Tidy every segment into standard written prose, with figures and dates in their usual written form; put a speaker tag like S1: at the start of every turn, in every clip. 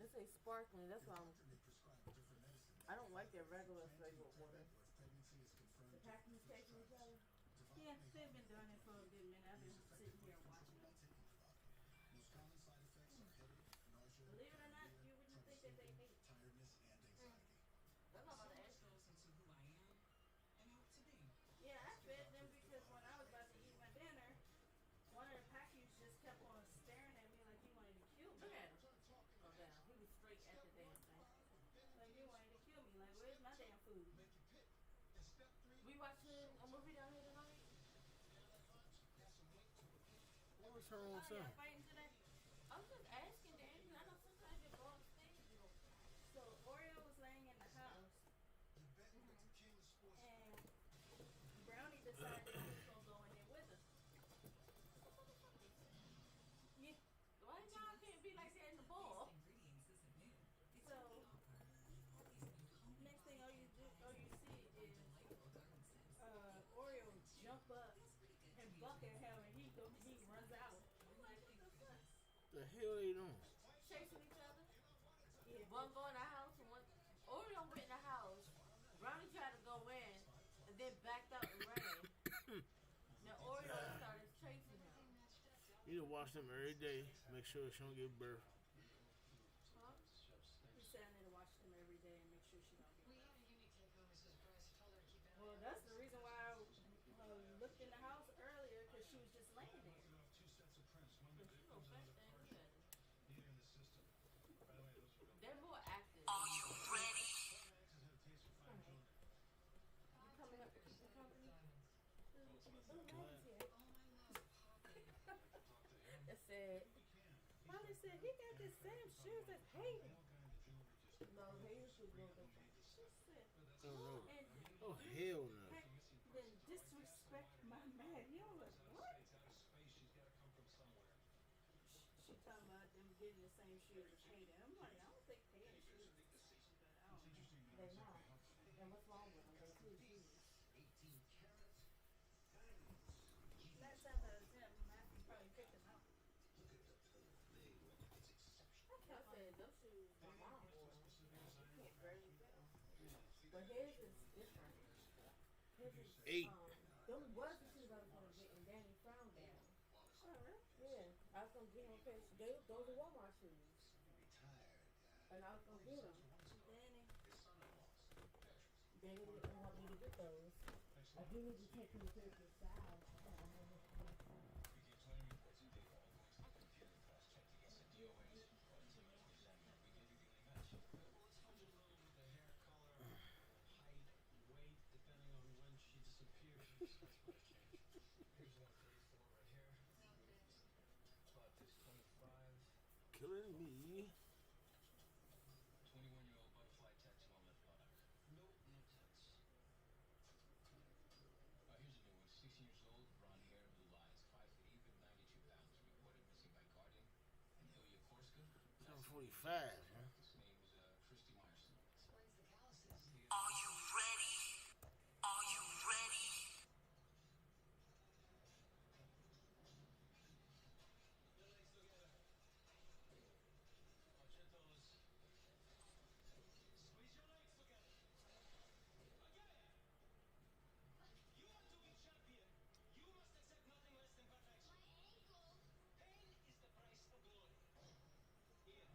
S1: It's a sparkling. That's why I don't like their regular flavored water. The packing chasing each other.
S2: Yeah, they've been doing it for a good minute. I've been sitting here watching them. Believe it or not, you wouldn't think that they meet.
S1: That's not about to ask.
S2: Yeah, I fed them because when I was about to eat my dinner, one of the packies just kept on staring at me like he wanted to kill me.
S1: Look at him. Oh, damn. He was straight at the damn thing.
S2: Like he wanted to kill me. Like, where's my damn food?
S1: We watching a movie down here tonight?
S3: What's her
S2: Oh,
S3: own
S2: y'all
S3: son?
S2: fighting today?
S1: I was just asking, Danny. I know sometimes you go on stage.
S2: So Oreo was laying in the house, and Brownie decided he was gonna go in there with us. Yeah.
S1: Why y'all can't be like that in the ball?
S2: So next thing all you see is Oreo jump up and buck at him, and he runs out. I'm like, what the fuck?
S3: The hell they doing?
S1: Chasing each other?
S2: Yeah.
S1: One go in the house and one. Oreo went in the house. Brownie tried to go in and then backed out and ran. Now Oreo started chasing him.
S3: You need to watch them every day. Make sure she don't give birth.
S1: Huh?
S2: He said I need to watch them every day and make sure she don't get it. Well,
S4: Well,
S2: that's the reason why I looked in the house earlier, because she was just laying there.
S1: But you know, fat thing, look at it. They're more active.
S5: Are you ready?
S1: You coming up to keep the company? It said,
S2: Molly said he got the same shoes as Hayden.
S1: no, Hayden should go different.
S2: She said,
S3: Oh no.
S2: and
S3: Oh hell no.
S2: then disrespect my man. You know what? She talking about them getting the same shoes as Hayden. I'm like, I don't think Hayden shoes. But I don't know.
S1: They're not. And what's wrong with them? They're too shoes.
S2: Last time I was there, Matthew probably picked them out.
S1: I said, those shoes are mom for them. You can't barely fit them. But his is different. His is,
S3: 8.
S1: them was the shoes I was going to get, and Danny frowned at them.
S2: Oh, really?
S1: Yeah, I was going to get him a pair of shoes. Those are Walmart shoes. And I was going to get them.
S2: Danny.
S1: Danny didn't want me to get those. I do need to take him to the side.
S3: Killing me.
S4: 21-year-old butterfly tattoo on left buttock. No tense. Here's a new one. 16 years old, blonde hair, blue eyes, 5'8", but 92 pounds. Reported missing by Guardian and Ilya Korska.
S3: 7:45, man.
S4: His name was Christy Myerson.
S5: Are you ready? Are you ready?
S4: Squeeze your legs together. You want to be champion. You must accept nothing less than perfection. Pain is the price of glory. Here,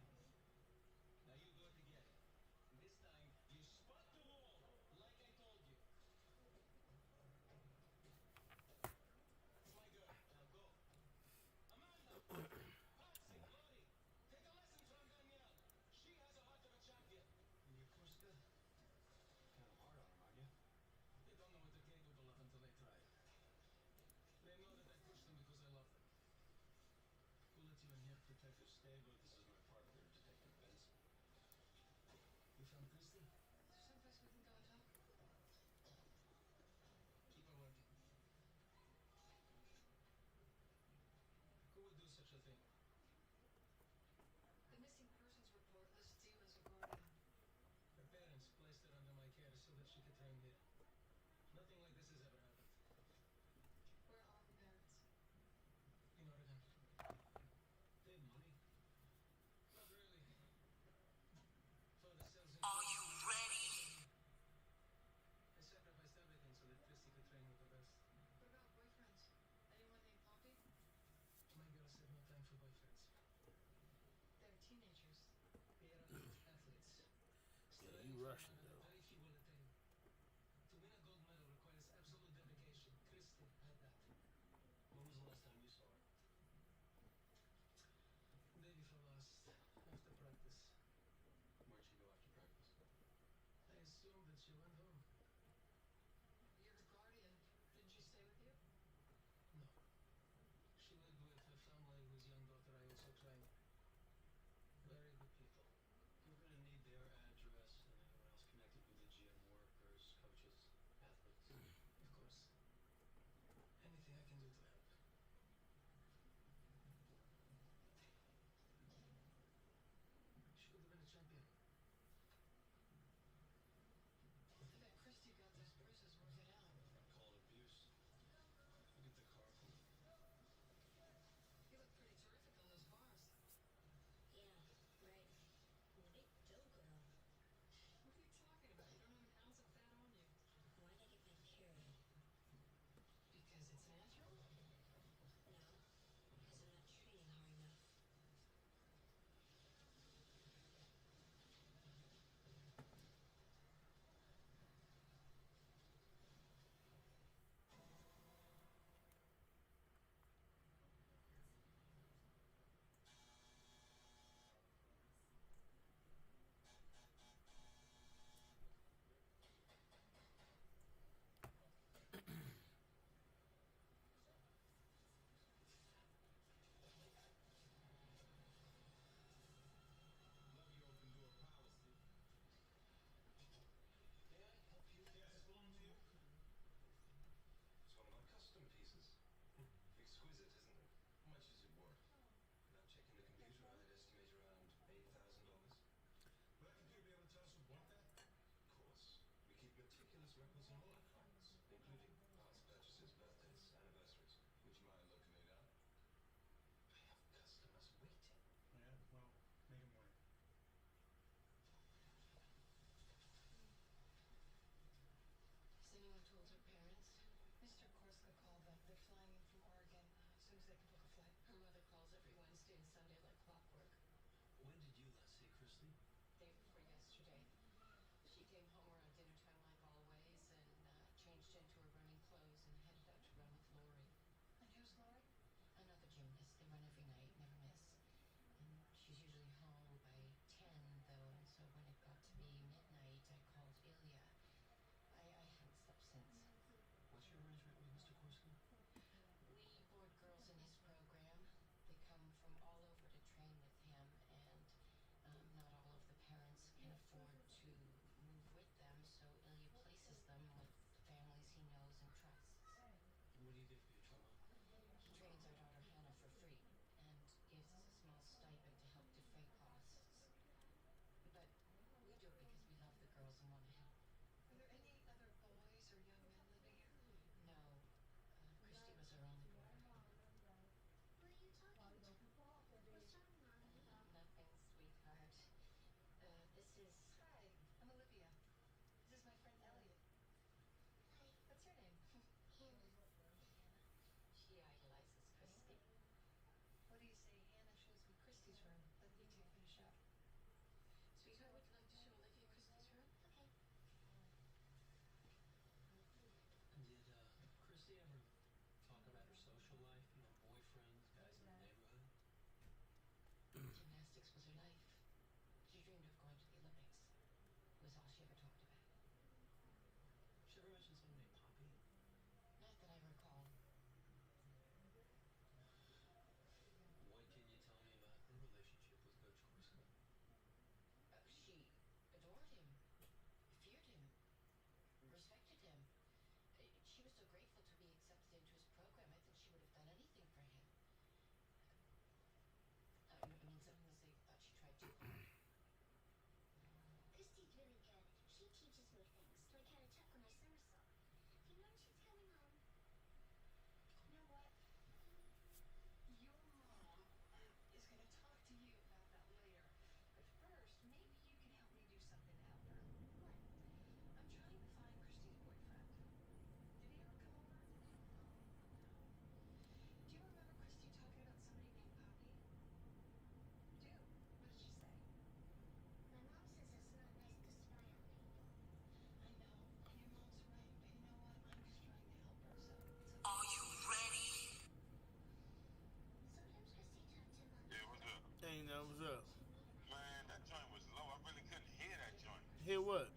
S3: Hear what?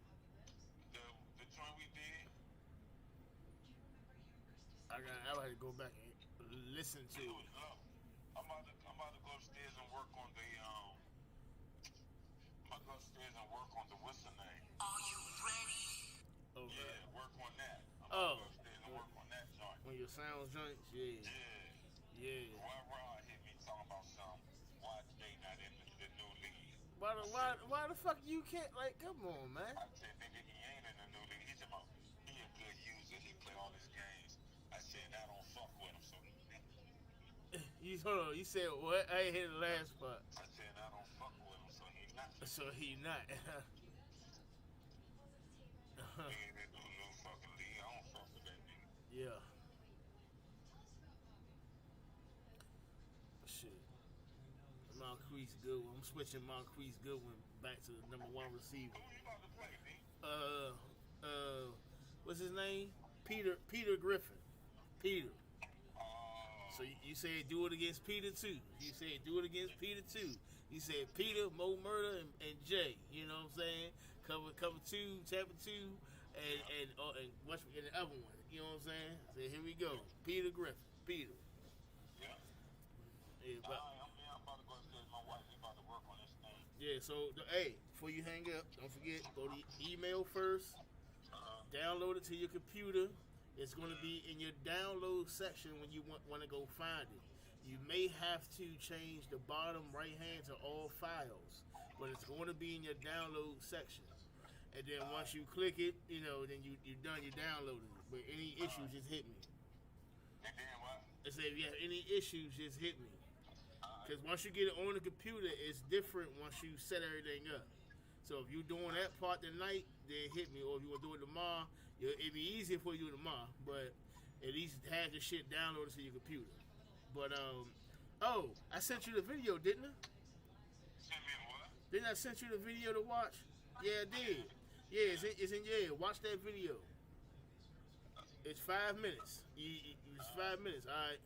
S6: The joint we did.
S3: I had to go back and listen to it.
S6: I'm about to go upstairs and work on the I'm about to go upstairs and work on the what's the name?
S5: Are you ready?
S3: Okay.
S6: Yeah, work on that. I'm
S3: Oh.
S6: about to go upstairs and work on that joint.
S3: When your sound joints, yeah.
S6: Yeah. Rod hit me talking about something. Why they not in the new league?
S3: Why the fuck you can't, like, come on, man.
S6: I said, nigga, he ain't in the new league. He's about, he a good user. He play all his games. I said, I don't fuck with him, so
S3: Hold on, you said what? I ain't hear the last part.
S6: I said, I don't fuck with him, so he not.
S3: So he not.
S6: Nigga, that new fucking league. I don't fuck with that nigga.
S3: Yeah. Shit. Marquise Goodwin. I'm switching Marquise Goodwin back to the number 1 receiver.
S6: Who you about to play, D?
S3: What's his name? Peter Griffin. Peter. So you said do it against Peter too. You said do it against Peter too. You said Peter, Mo Murder, and Jay. You know what I'm saying? Cover 2, chapter 2, and what's the other one? You know what I'm saying? So here we go. Peter Griffin. Peter.
S6: Yeah.
S3: Yeah, but,
S6: I'm about to go upstairs. My wife, we about to work on this thing.
S3: yeah. So hey, before you hang up, don't forget go to email first. Download it to your computer. It's going to be in your download section when you want to go find it. You may have to change the bottom right hand to all files, but it's going to be in your download section. And then once you click it, then you're done. You downloaded it. But any issues, just hit me.
S6: And then what?
S3: I say if you have any issues, just hit me. Because once you get it on the computer, it's different once you set everything up. So if you're doing that part tonight, then hit me. Or if you want to do it tomorrow, it'd be easier for you tomorrow. But at least have the shit downloaded to your computer. But I sent you the video, didn't I?
S6: Send me what?
S3: Didn't I send you the video to watch? Yeah, I did. Yeah, it's in watch that video. It's 5 minutes. It's 5 minutes. All right.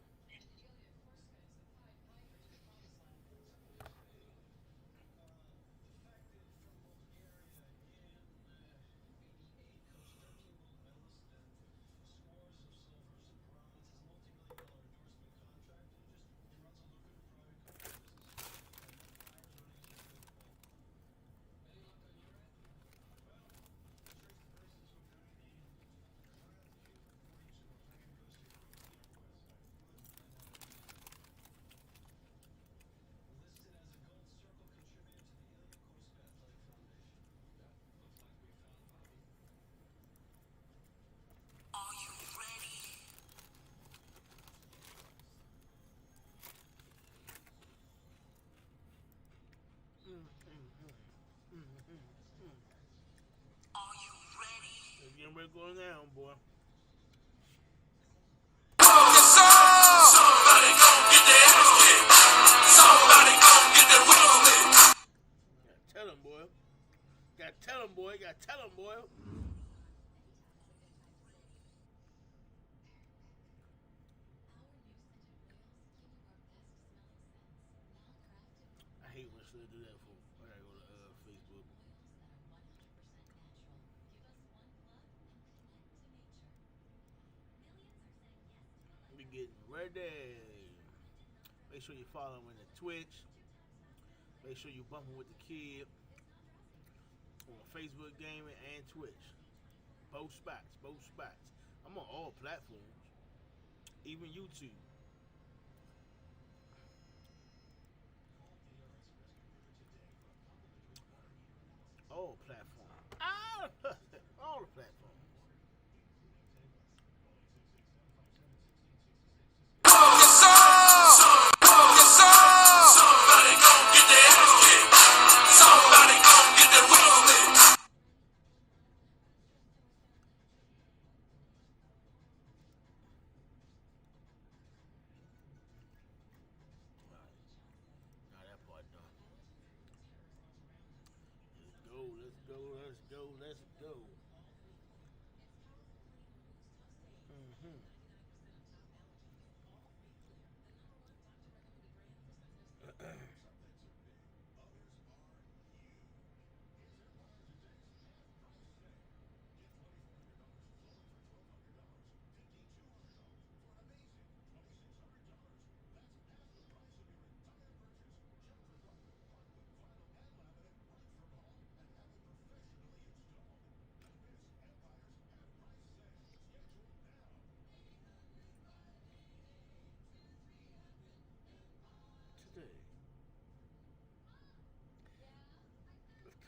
S5: Are you ready? Are you ready?
S3: It's getting ready to go down, boy.
S5: Somebody gon' get their ass kicked. Somebody gon' get their wheels licked.
S3: Gotta tell him, boy. Gotta tell him, boy. Gotta tell him, boy. I hate when they do that for. I gotta go to Facebook. We getting ready. Make sure you're following the Twitch. Make sure you're bumping with the kid on Facebook Gaming and Twitch. Both spots. I'm on all platforms, even YouTube. All platforms. All the platforms.
S5: Somebody gon' get their ass kicked. Somebody gon' get their wheels licked.
S3: Now that part done. Let's go.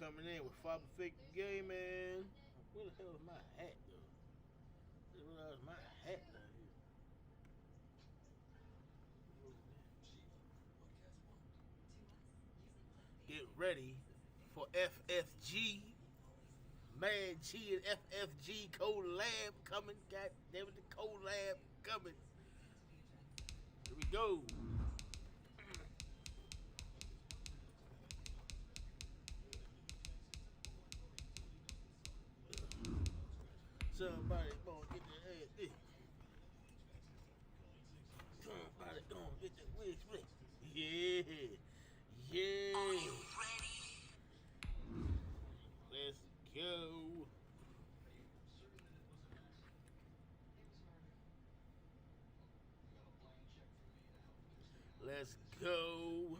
S3: coming in with Father Fake Game, man. Where the hell is my hat, though? Where is my hat down here? Get ready for FFG. Mad G and FFG collab coming. God damn it, the collab coming. Here we go. Somebody gonna get their ass big. Somebody gonna get their wig split. Yeah. Yeah.
S5: Are you ready?
S3: Let's go. Let's go.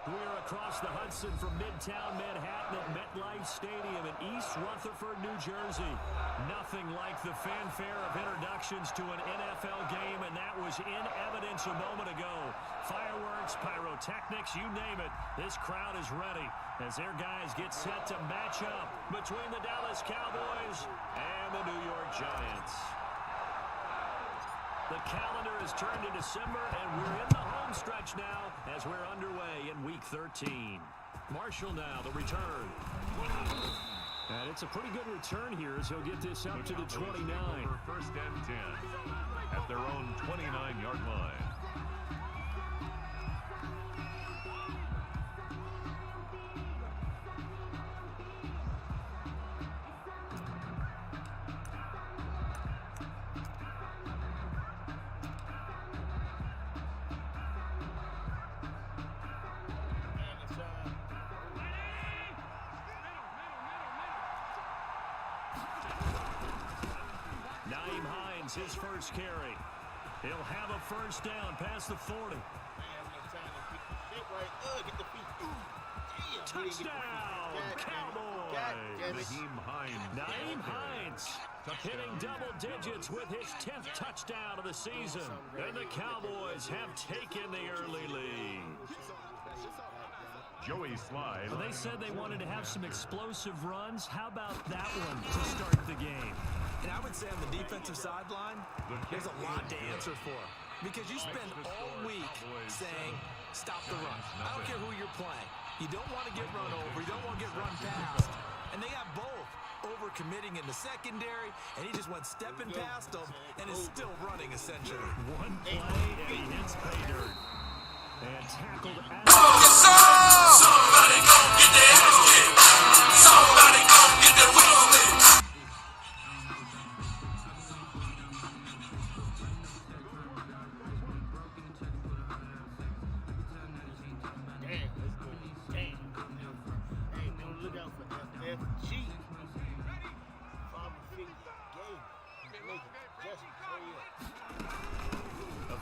S7: We're across the Hudson from Midtown Manhattan at MetLife Stadium in East Rutherford, New Jersey. Nothing like the fanfare of introductions to an NFL game, and that was in evidence a moment ago. Fireworks, pyrotechnics, you name it. This crowd is ready as their guys get set to match up between the Dallas Cowboys and the New York Giants. The calendar has turned to December, and we're in the home stretch now as we're underway in Week 13. Marshall now, the return. And it's a pretty good return here as he'll get this up to the 29.
S8: First and 10 at their own 29-yard line.
S7: His first carry. He'll have a first down past the 40. Touchdown, Cowboys! Nyheim Hines hitting double digits with his 10th touchdown of the season. And the Cowboys have taken the early lead.
S8: Joey Slide.
S7: Well, they said they wanted to have some explosive runs. How about that one to start the game?
S9: And I would say on the defensive sideline, there's a lot to answer for. Because you spend all week saying, stop the run. I don't care who you're playing. You don't want to get run over. You don't want to get run past. And they got both over-committing in the secondary, and he just went stepping past them and is still running, essentially.
S7: One play, and he hits pay dirt. And tackled at
S5: Somebody gon' get their ass kicked. Somebody gon' get their wig split.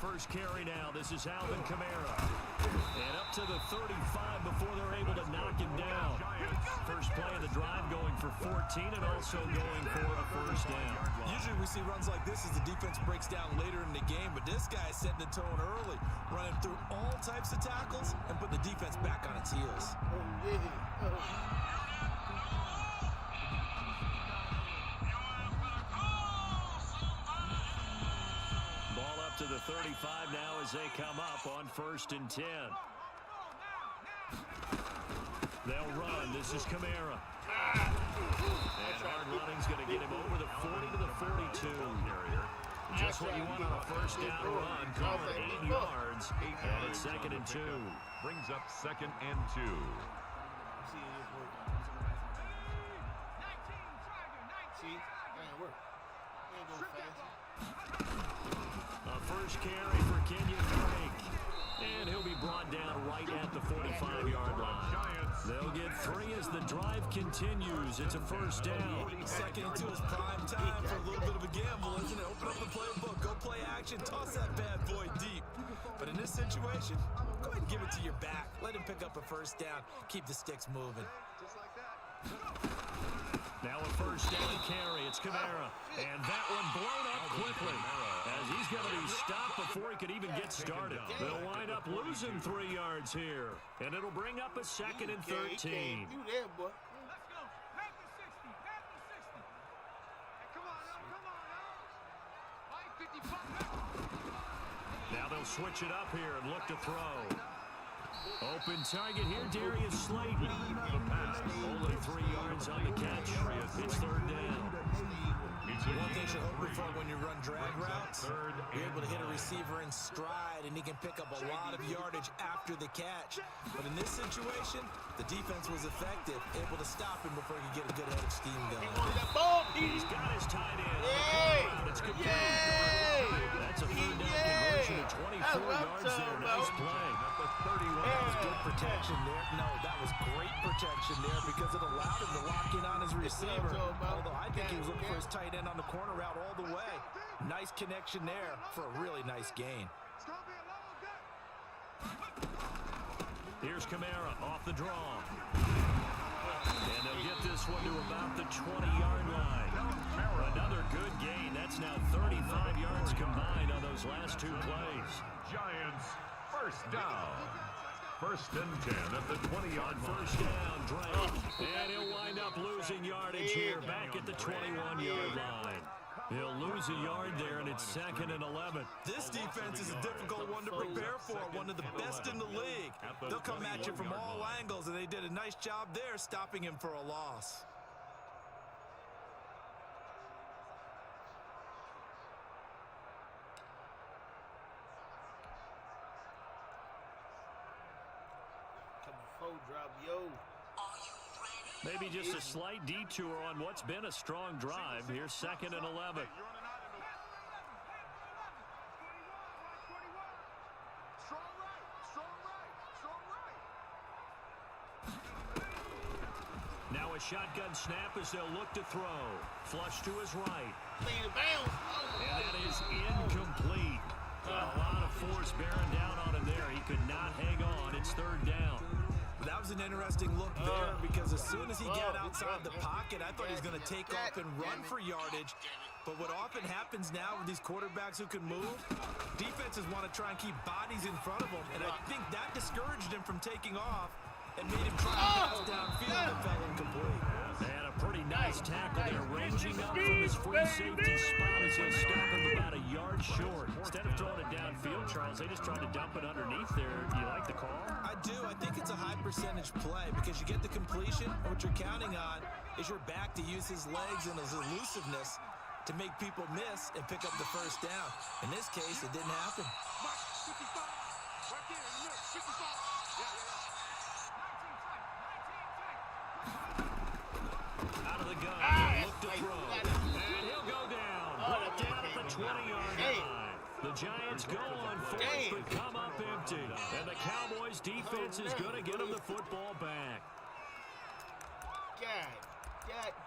S7: First carry now. This is Alvin Kamara. And up to the 35 before they're able to knock him down. First play of the drive going for 14 and also going for a first down.
S9: Usually we see runs like this as the defense breaks down later in the game, but this guy's setting the tone early, running through all types of tackles and putting the defense back on its heels.
S7: To the 35 now as they come up on 1st and 10. They'll run. This is Kamara. And hard running's going to get him over the 40 to the 42. Just what you want on a first down run. Call it 8 yards. And it's 2nd and 2.
S8: Brings up 2nd and 2.
S3: See, that ain't work. Ain't going fast.
S7: First carry for Kenyon Drake. And he'll be brought down right at the 45-yard line. They'll get 3 as the drive continues. It's a first down.
S9: 2nd and 2 is prime time for a little bit of a gamble, isn't it? Open up the playbook, go play action, toss that bad boy deep. But in this situation, go ahead and give it to your back. Let him pick up a first down. Keep the sticks moving.
S7: Now a first down carry. It's Kamara. And that one blown up quickly as he's going to be stopped before he could even get started. They'll wind up losing 3 yards here. And it'll bring up a 2nd and 13.
S3: You there, boy.
S7: Now they'll switch it up here and look to throw. Open target here, Darius Slayton. The pass, only 3 yards on the catch. It's 3rd down.
S9: One thing you're hoping for when you run drag routes, you're able to hit a receiver in stride, and he can pick up a lot of yardage after the catch. But in this situation, the defense was effective, able to stop him before he could get a good head of steam going.
S7: He's got his tight end. It's complete. That's a 3rd down conversion of 24 yards there. Nice play.
S9: That was good protection there. No, that was great protection there because it allowed him to lock in on his receiver. Although I think he was looking for his tight end on the corner route all the way. Nice connection there for a really nice gain.
S7: Here's Kamara off the draw. And they'll get this one to about the 20-yard line. Another good gain. That's now 35 yards combined on those last 2 plays.
S8: Giants, first down. 1st and 10 at the 20-yard line.
S7: First down, Drake. And he'll wind up losing yardage here back at the 21-yard line. He'll lose a yard there, and it's 2nd and 11.
S9: This defense is a difficult one to prepare for, one of the best in the league. They'll come at you from all angles, and they did a nice job there stopping him for a loss.
S7: Maybe just a slight detour on what's been a strong drive. Here's 2nd and 11. Now a shotgun snap as they'll look to throw. Flush to his right. And that is incomplete. A lot of force bearing down on him there. He could not hang on. It's 3rd down.
S9: That was an interesting look there because as soon as he got outside the pocket, I thought he was going to take off and run for yardage. But what often happens now with these quarterbacks who can move, defenses want to try and keep bodies in front of them, and I think that discouraged him from taking off and made him try to pass downfield and fell incomplete.
S7: And a pretty nice tackle there, ranging up from his free safety spot as he'll stop him about a yard short. Instead of throwing it downfield, Charles, they just tried to dump it underneath there. Do you like the call?
S9: I do. I think it's a high percentage play because you get the completion, and what you're counting on is your back to use his legs and his elusiveness to make people miss and pick up the first down. In this case, it didn't happen.
S7: Out of the gun, look to throw. And he'll go down. Brought down at the 20-yard line. The Giants go on fourth, but come up empty. And the Cowboys defense is going to get them the football back.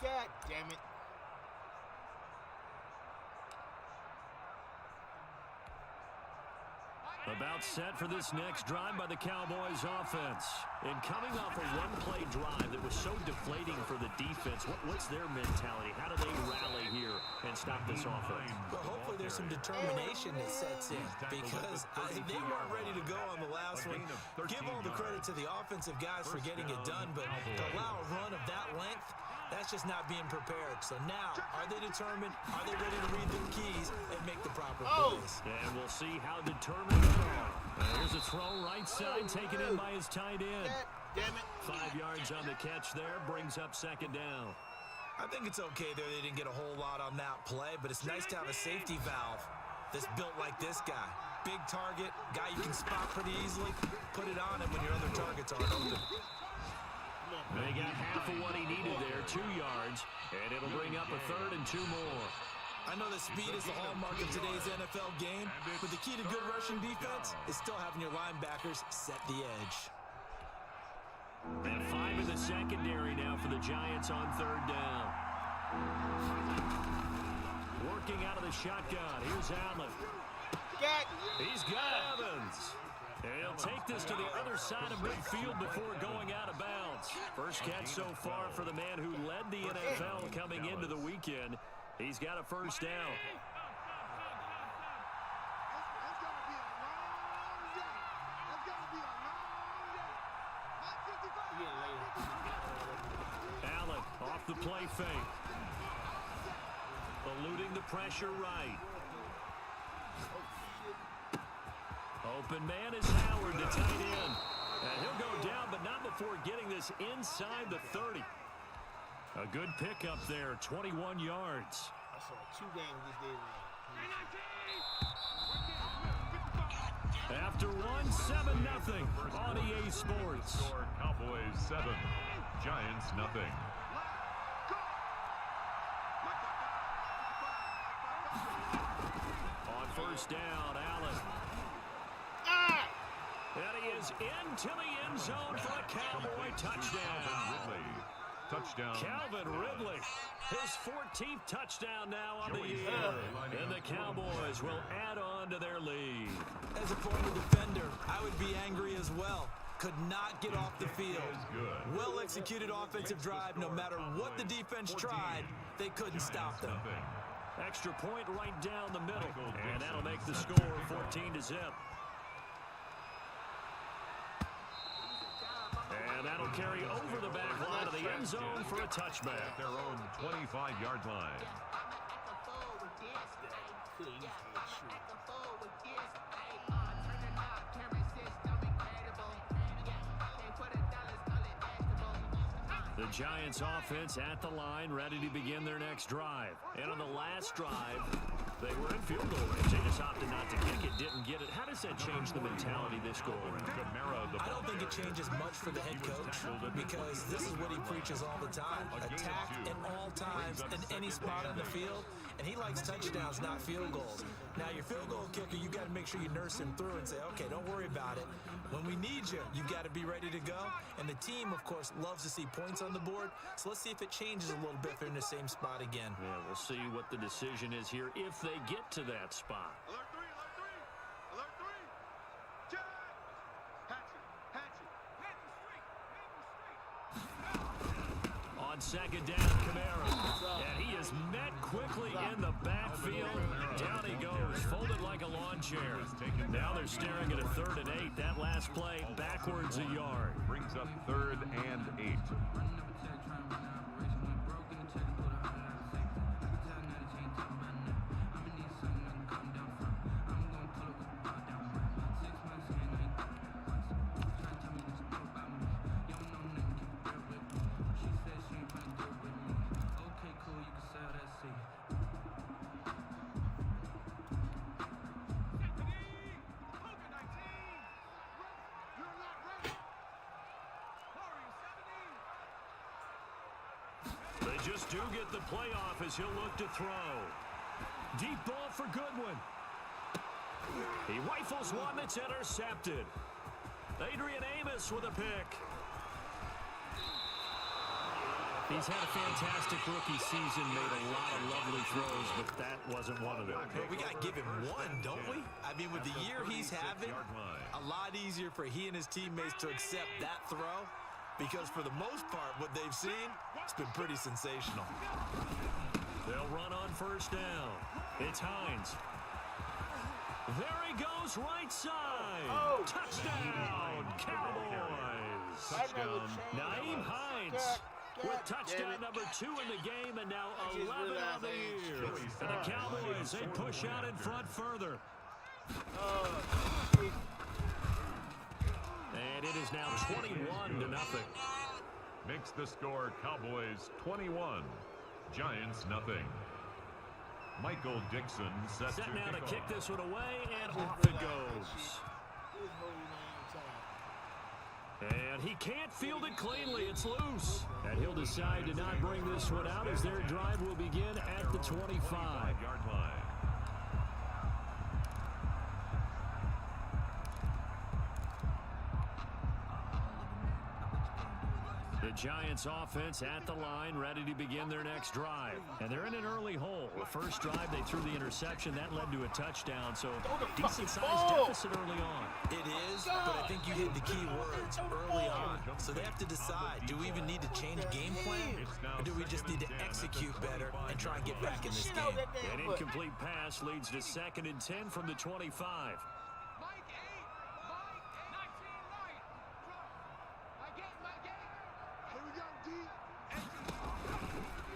S3: God damn it.
S7: About set for this next drive by the Cowboys offense. And coming off a one-play drive that was so deflating for the defense, what's their mentality? How do they rally here and stop this offense?
S9: Well, hopefully there's some determination that sets in because they weren't ready to go on the last one. Give all the credit to the offensive guys for getting it done, but to allow a run of that length, that's just not being prepared. So now, are they determined? Are they ready to read their keys and make the proper plays?
S7: And we'll see how determined they are. Here's a throw right side taken in by his tight end.
S3: Damn it.
S7: 5 yards on the catch there, brings up 2nd down.
S9: I think it's okay there. They didn't get a whole lot on that play, but it's nice to have a safety valve that's built like this guy. Big target, guy you can spot pretty easily. Put it on him when your other targets aren't open.
S7: They got half of what he needed there, 2 yards, and it'll bring up a 3rd and 2 more.
S9: I know that speed is the hallmark of today's NFL game, but the key to good rushing defense is still having your linebackers set the edge.
S7: And 5 in the secondary now for the Giants on 3rd down. Working out of the shotgun. Here's Allen. He's got Evans. And he'll take this to the other side of midfield before going out of bounds. First catch so far for the man who led the NFL coming into the weekend. He's got a first down. Allen off the play fake. Eluding the pressure right. Open man is Howard, the tight end. And he'll go down, but not before getting this inside the 30. A good pickup there, 21 yards.
S3: I saw 2 games this day.
S7: After one, 7-0 on EA Sports.
S8: Score Cowboys 7, Giants nothing.
S7: On first down, Allen. And he is into the end zone for a Cowboy touchdown.
S8: Ridley. Touchdown.
S7: Calvin Ridley, his 14th touchdown now on the year. And the Cowboys will add on to their lead.
S9: As a former defender, I would be angry as well. Could not get off the field. Well-executed offensive drive. No matter what the defense tried, they couldn't stop them.
S7: Extra point right down the middle. And that'll make the score 14-0. And that'll carry over the back line of the end zone for a touchback.
S8: At their own 25-yard line.
S7: The Giants offense at the line, ready to begin their next drive. And on the last drive, they were in field goal range. They just opted not to kick it, didn't get it. How does that change the mentality this goal around?
S9: I don't think it changes much for the head coach because this is what he preaches all the time. Attack at all times in any spot on the field, and he likes touchdowns, not field goals. Now, your field goal kicker, you got to make sure you nurse him through and say, okay, don't worry about it. When we need you, you got to be ready to go. And the team, of course, loves to see points on the board. So let's see if it changes a little bit if they're in the same spot again.
S7: Yeah, we'll see what the decision is here if they get to that spot.
S6: Alert 3, alert 3, alert 3. Jack! Hatchet,
S7: On second down, Kamara. And he is met quickly in the backfield. Down he goes, folded like a lawn chair. Now they're staring at a 3rd and 8. That last play, backwards a yard.
S8: Brings up 3rd and 8.
S7: Just do get the playoff as he'll look to throw. Deep ball for Goodwin. He rifles one that's intercepted. Adrian Amos with a pick. He's had a fantastic rookie season, made a lot of lovely throws, but that wasn't one of them.
S9: But we got to give him one, don't we? I mean, with the year he's having, a lot easier for he and his teammates to accept that throw. Because for the most part, what they've seen, it's been pretty sensational.
S7: They'll run on first down. It's Hines. There he goes, right side.
S3: Oh.
S7: Touchdown, Cowboys.
S8: Touchdown.
S7: Naeem Hines with touchdown number 2 in the game, and now 11 on the year. And the Cowboys, they push out in front further. And it is now 21-0.
S8: Makes the score Cowboys 21, Giants nothing. Michael Dixon set
S7: now to kick
S8: off.
S7: this one away, and off it goes. And he can't field it cleanly. It's loose. And he'll decide to not bring this one out as their drive will begin at the 25-yard line. The Giants offense at the line, ready to begin their next drive. And they're in an early hole. The first drive, they threw the interception. That led to a touchdown, so decent-sized deficit early on.
S9: It is, but I think you hit the key words early on. So they have to decide, do we even need to change game plan, or do we just need to execute better and try and get back in this game?
S7: An incomplete pass leads to 2nd and 10 from the 25.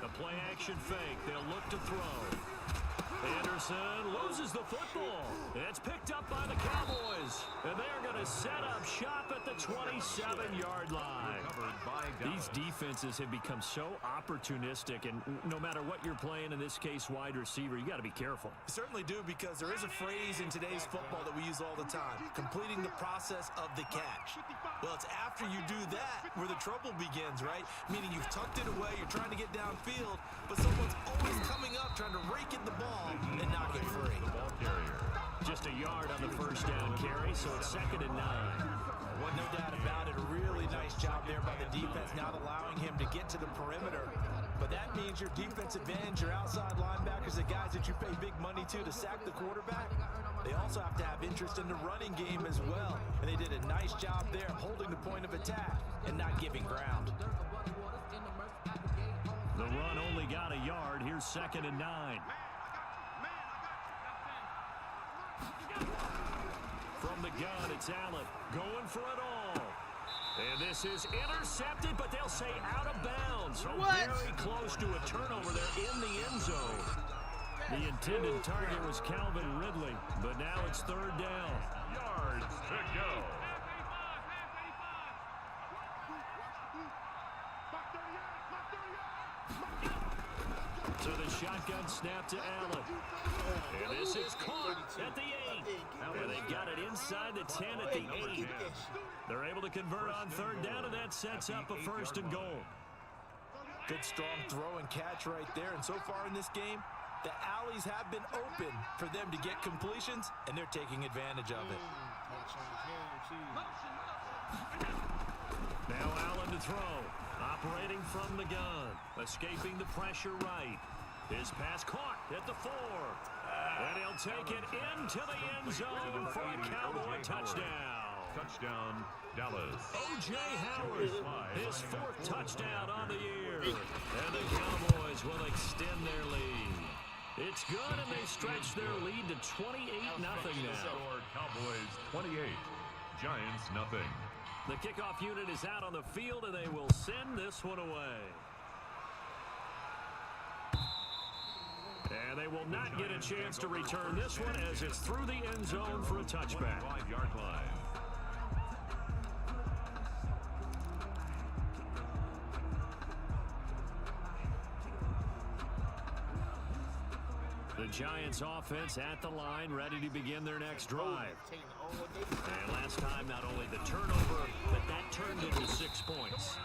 S7: A play-action fake. They'll look to throw. Anderson loses the football. It's picked up by the Cowboys. And they're going to set up shop at the 27-yard line. These defenses have become so opportunistic, and no matter what you're playing, in this case wide receiver, you got to be careful.
S9: You certainly do, because there is a phrase in today's football that we use all the time, completing the process of the catch. Well, it's after you do that where the trouble begins, right? Meaning you've tucked it away, you're trying to get downfield, but someone's always coming up trying to rake in the ball and knock it free.
S7: Just a yard on the first down carry, so it's 2nd and 9.
S9: Well, no doubt about it. A really nice job there by the defense, not allowing him to get to the perimeter. But that means your defensive ends, your outside linebackers, the guys that you pay big money to sack the quarterback, they also have to have interest in the running game as well. And they did a nice job there holding the point of attack and not giving ground.
S7: The run only got a yard. Here's 2nd and 9. From the gun, it's Allen going for it all. And this is intercepted, but they'll say out of bounds. So very close to a turnover there in the end zone. The intended target was Calvin Ridley, but now it's 3rd down.
S8: Yards to go.
S7: So the shotgun snap to Allen. And this is caught at the 8. And they got it inside the 10 at the 8. They're able to convert on 3rd down, and that sets up a 1st and goal.
S9: Good strong throw and catch right there. And so far in this game, the alleys have been open for them to get completions, and they're taking advantage of it.
S7: Now Allen to throw. Operating from the gun. Escaping the pressure right. His pass caught at the 4. And he'll take it into the end zone for a Cowboy touchdown.
S8: Touchdown, Dallas.
S7: O.J. Howard, his 4th touchdown on the year. And the Cowboys will extend their lead. It's good, and they stretch their lead to 28-0 now.
S8: Score Cowboys 28, Giants nothing.
S7: The kickoff unit is out on the field, and they will send this one away. And they will not get a chance to return this one as it's through the end zone for a touchback.
S8: 5-yard line.
S7: The Giants offense at the line, ready to begin their next drive. And last time, not only the turnover, but that turned into 6 points.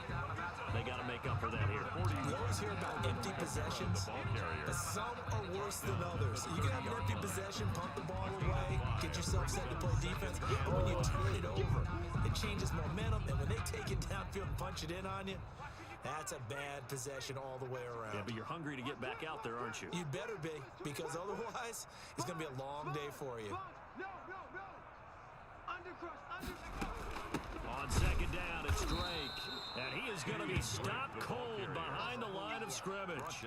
S7: They got to make up for that here.
S9: We always hear about empty possessions. Some are worse than others. You can have an empty possession, pump the ball away, get yourself set to play defense. But when you turn it over, it changes momentum. And when they take it downfield and punch it in on you, that's a bad possession all the way around.
S7: Yeah, but you're hungry to get back out there, aren't you?
S9: You'd better be, because otherwise, it's going to be a long day for you.
S7: On 2nd down, it's Drake. And he is going to be stopped cold behind the line of scrimmage.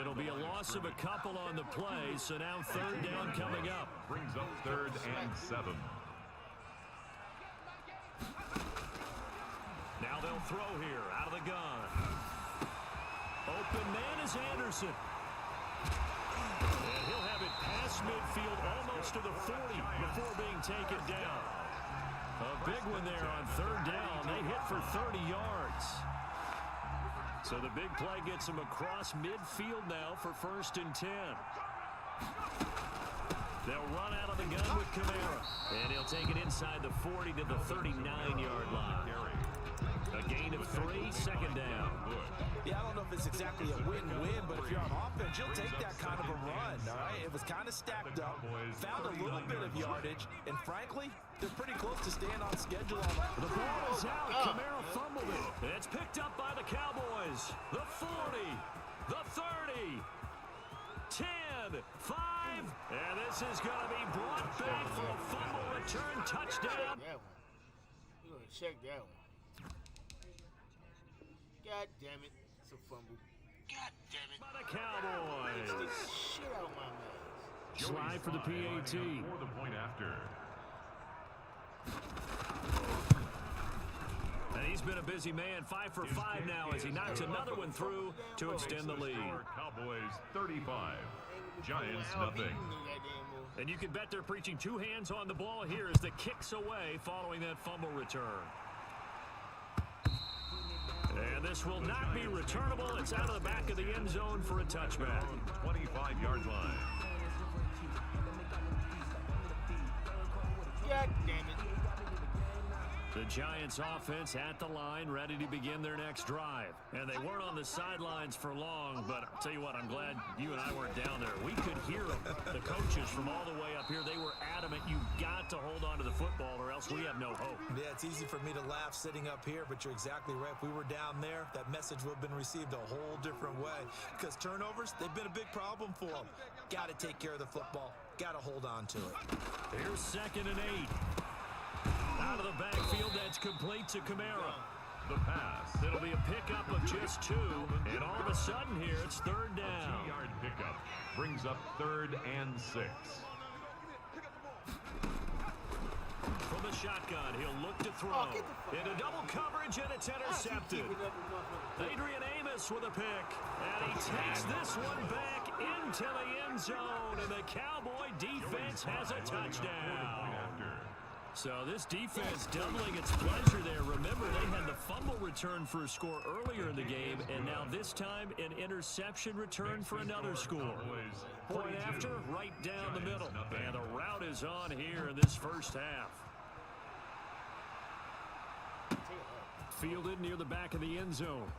S7: It'll be a loss of a couple on the play, so now 3rd down coming up.
S8: Brings up 3rd and 7.
S7: Now they'll throw here out of the gun. Open man is Anderson. And he'll have it past midfield almost to the 40 before being taken down. A big one there on 3rd down. They hit for 30 yards. So the big play gets them across midfield now for 1st and 10. They'll run out of the gun with Kamara. And he'll take it inside the 40 to the 39-yard line. A gain of 3, second down.
S9: Yeah, I don't know if it's exactly a win-win, but if you're on offense, you'll take that kind of a run, all right? It was kind of stacked up, found a little bit of yardage, and frankly, they're pretty close to staying on schedule.
S7: The ball is out. Kamara fumbled it. It's picked up by the Cowboys. The 40, the 30, 10, 5, and this is going to be brought back for a fumble return touchdown.
S3: That one. You're going to check that one. God damn it. It's a fumble. God damn it.
S7: By the Cowboys.
S3: Get the shit out of my mouth.
S7: Slide for the PAT.
S8: For the point after.
S7: And he's been a busy man, 5 for 5 now as he knocks another one through to extend the lead.
S8: Cowboys 35, Giants nothing.
S7: And you can bet they're preaching 2 hands on the ball here as the kicks away following that fumble return. And this will not be returnable. It's out of the back of the end zone for a touchback.
S8: 25-yard line.
S3: God damn it.
S7: The Giants offense at the line, ready to begin their next drive. And they weren't on the sidelines for long, but I'll tell you what, I'm glad you and I weren't down there. We could hear them. The coaches from all the way up here, they were adamant, you've got to hold on to the football or else we have no hope.
S9: Yeah, it's easy for me to laugh sitting up here, but you're exactly right. If we were down there, that message would have been received a whole different way. Because turnovers, they've been a big problem for them. Got to take care of the football. Got to hold on to it.
S7: Here's 2nd and 8. Out of the backfield, that's complete to Kamara.
S8: The pass.
S7: It'll be a pickup of just 2, and all of a sudden here, it's 3rd down.
S8: 2-yard pickup brings up 3rd and 6.
S7: From the shotgun, he'll look to throw. Into double coverage, and it's intercepted. Adrian Amos with a pick, and he takes this one back into the end zone, and the Cowboy defense has a touchdown. So this defense doubling its pleasure there. Remember, they had the fumble return for a score earlier in the game, and now this time an interception return for another score. Point after, right down the middle. And the route is on here in this first half. Fielded near the back of the end zone.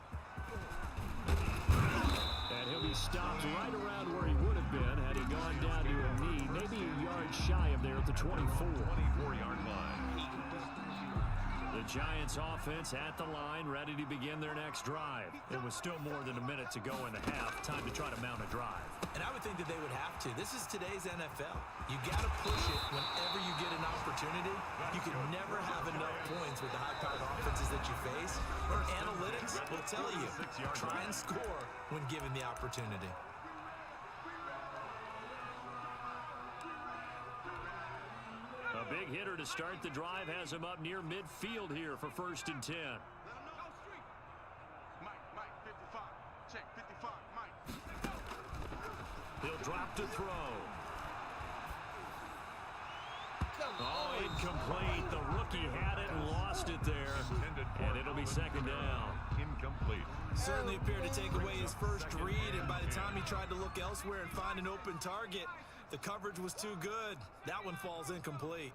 S7: And he'll be stopped right around where he would have been had he gone down to a knee, maybe a yard shy of there at the 24.
S8: 24-yard line.
S7: The Giants offense at the line, ready to begin their next drive. It was still more than a minute to go in the half. Time to try to mount a drive.
S9: And I would think that they would have to. This is today's NFL. You got to push it whenever you get an opportunity. You can never have enough points with the high-powered offenses that you face. And analytics will tell you, try and score when given the opportunity.
S7: A big hitter to start the drive has him up near midfield here for 1st and 10. He'll drop to throw. Oh, incomplete. The rookie had it and lost it there. And it'll be 2nd down.
S8: Incomplete.
S9: Certainly appeared to take away his first read, and by the time he tried to look elsewhere and find an open target, the coverage was too good. That one falls incomplete.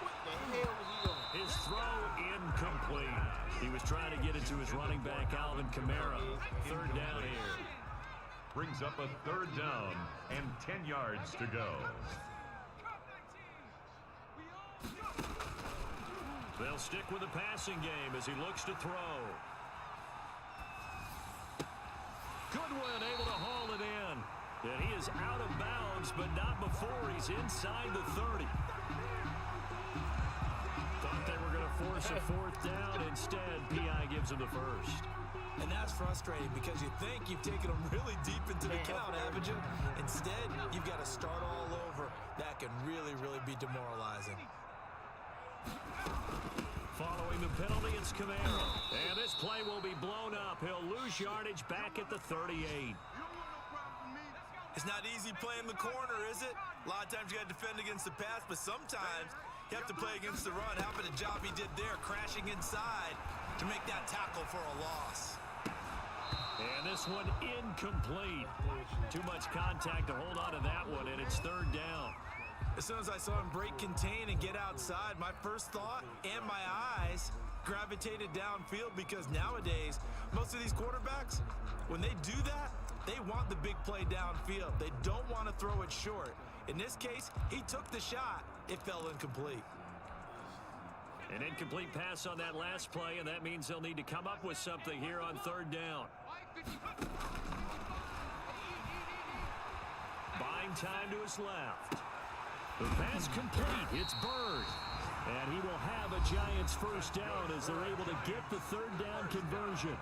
S3: What the hell was he doing?
S7: His throw incomplete. He was trying to get it to his running back, Alvin Kamara. 3rd down here.
S8: Brings up a 3rd down and 10 yards to go.
S7: They'll stick with the passing game as he looks to throw. Goodwin able to haul it in. And he is out of bounds, but not before he's inside the 30. Thought they were going to force a 4th down. Instead, P.I. gives him the first.
S9: And that's frustrating because you think you've taken them really deep into the count, haven't you? Instead, you've got to start all over. That can really, really be demoralizing.
S7: Following the penalty, it's Kamara. And this play will be blown up. He'll lose yardage back at the 38.
S9: It's not easy playing the corner, is it? A lot of times you got to defend against the pass, but sometimes you have to play against the run. How about the job he did there, crashing inside to make that tackle for a loss?
S7: And this one incomplete. Too much contact to hold on to that one, and it's 3rd down.
S9: As soon as I saw him break contain and get outside, my first thought and my eyes gravitated downfield, because nowadays, most of these quarterbacks, when they do that, they want the big play downfield. They don't want to throw it short. In this case, he took the shot. It fell incomplete.
S7: An incomplete pass on that last play, and that means they'll need to come up with something here on third down. Buying time to his left. The pass complete. It's Bird. And he will have a Giants first down as they're able to get the third down conversion.